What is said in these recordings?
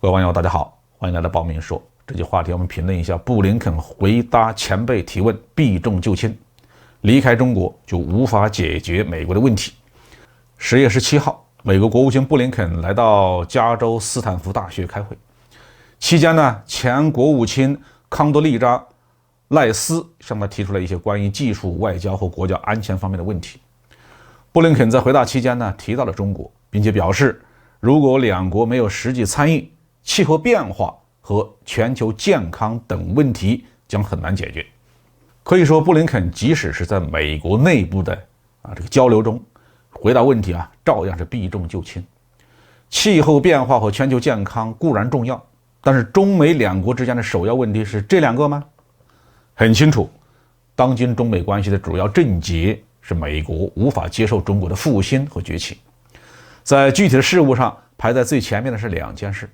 各位网友大家好，欢迎来到报明说。这期话题我们评论一下布林肯回答前辈提问，避重就轻，离开中国就无法解决美国的问题。10月17号，美国国务卿布林肯来到加州斯坦福大学开会，期间呢，前国务卿康多利扎赖斯向他提出了一些关于技术、外交和国家安全方面的问题。布林肯在回答期间呢，提到了中国，并且表示，如果两国没有实际参与，气候变化和全球健康等问题将很难解决。可以说，布林肯即使是在美国内部的这个交流中，回答问题照样是避重就轻。气候变化和全球健康固然重要，但是中美两国之间的首要问题是这两个吗？很清楚，当今中美关系的主要症结是美国无法接受中国的复兴和崛起。在具体的事务上，排在最前面的是两件事。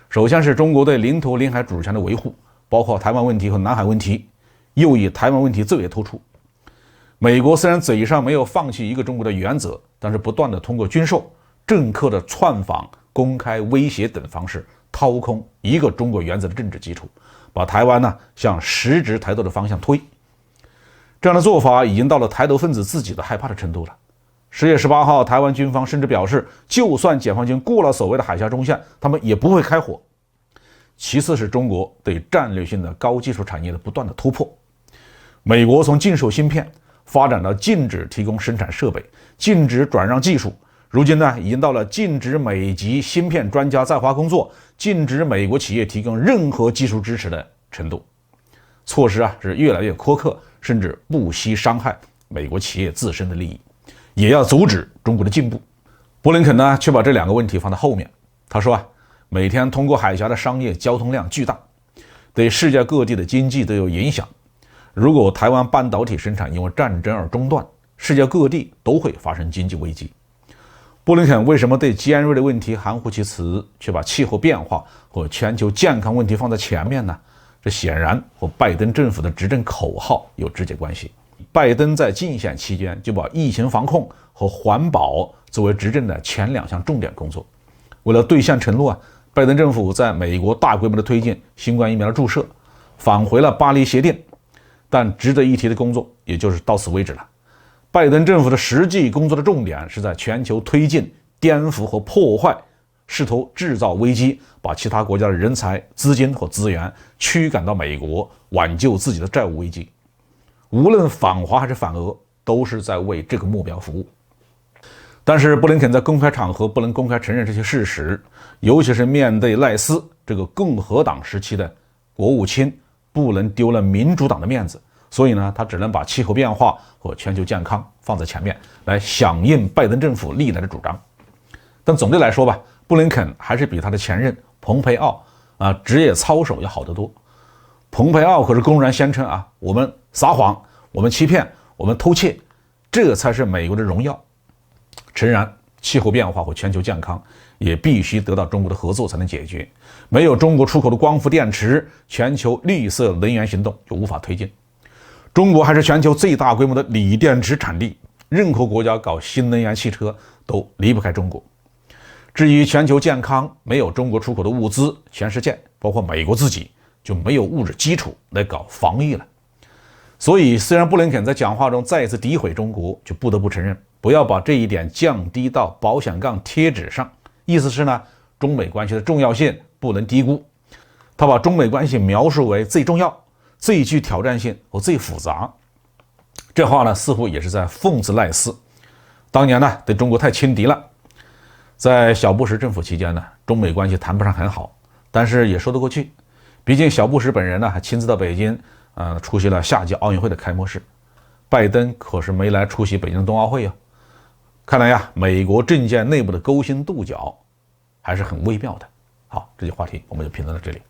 首先是中国对领土领海主权的维护，包括台湾问题和南海问题，又以台湾问题最为突出。美国虽然嘴上没有放弃一个中国的原则，但是不断的通过军售、政客的窜访、公开威胁等方式掏空一个中国原则的政治基础，把台湾向实质台独的方向推。这样的做法已经到了台独分子自己的害怕的程度了。10月18号，台湾军方甚至表示，就算解放军过了所谓的海峡中线，他们也不会开火。其次是中国对战略性的高技术产业的不断的突破。美国从禁售芯片发展到禁止提供生产设备，禁止转让技术，如今已经到了禁止美籍芯片专家在华工作，禁止美国企业提供任何技术支持的程度。措施是越来越苛刻，甚至不惜伤害美国企业自身的利益，也要阻止中国的进步。布林肯却把这两个问题放在后面。他说每天通过海峡的商业交通量巨大，对世界各地的经济都有影响。如果台湾半导体生产因为战争而中断，世界各地都会发生经济危机。布林肯为什么对尖锐的问题含糊其辞，却把气候变化和全球健康问题放在前面呢？这显然和拜登政府的执政口号有直接关系。拜登在竞选期间就把疫情防控和环保作为执政的前2项重点工作。为了兑现承诺拜登政府在美国大规模的推进新冠疫苗的注射，返回了巴黎协定。但值得一提的工作也就是到此为止了。拜登政府的实际工作的重点是在全球推进、颠覆和破坏，试图制造危机，把其他国家的人才、资金和资源驱赶到美国，挽救自己的债务危机。无论反华还是反俄，都是在为这个目标服务。但是布林肯在公开场合不能公开承认这些事实，尤其是面对赖斯这个共和党时期的国务卿，不能丢了民主党的面子，所以他只能把气候变化和全球健康放在前面，来响应拜登政府历来的主张。但总的来说吧，布林肯还是比他的前任蓬佩奥职业操守要好得多。蓬佩奥可是公然宣称我们撒谎，我们欺骗，我们偷窃，这才是美国的荣耀。诚然，气候变化和全球健康也必须得到中国的合作才能解决，没有中国出口的光伏电池，全球绿色能源行动就无法推进。中国还是全球最大规模的锂电池产地，任何国家搞新能源汽车都离不开中国。至于全球健康，没有中国出口的物资，全世界包括美国自己就没有物质基础来搞防疫了。所以虽然布林肯在讲话中再一次诋毁中国，就不得不承认，不要把这一点降低到保险杠贴纸上，意思是中美关系的重要性不能低估。他把中美关系描述为最重要、最具挑战性和最复杂。这话似乎也是在讽刺赖斯当年对中国太轻敌了。在小布什政府期间中美关系谈不上很好，但是也说得过去。毕竟小布什本人还亲自到北京出席了夏季奥运会的开幕式，拜登可是没来出席北京冬奥会看来美国政界内部的勾心斗角还是很微妙的。好，这期话题我们就评论到这里。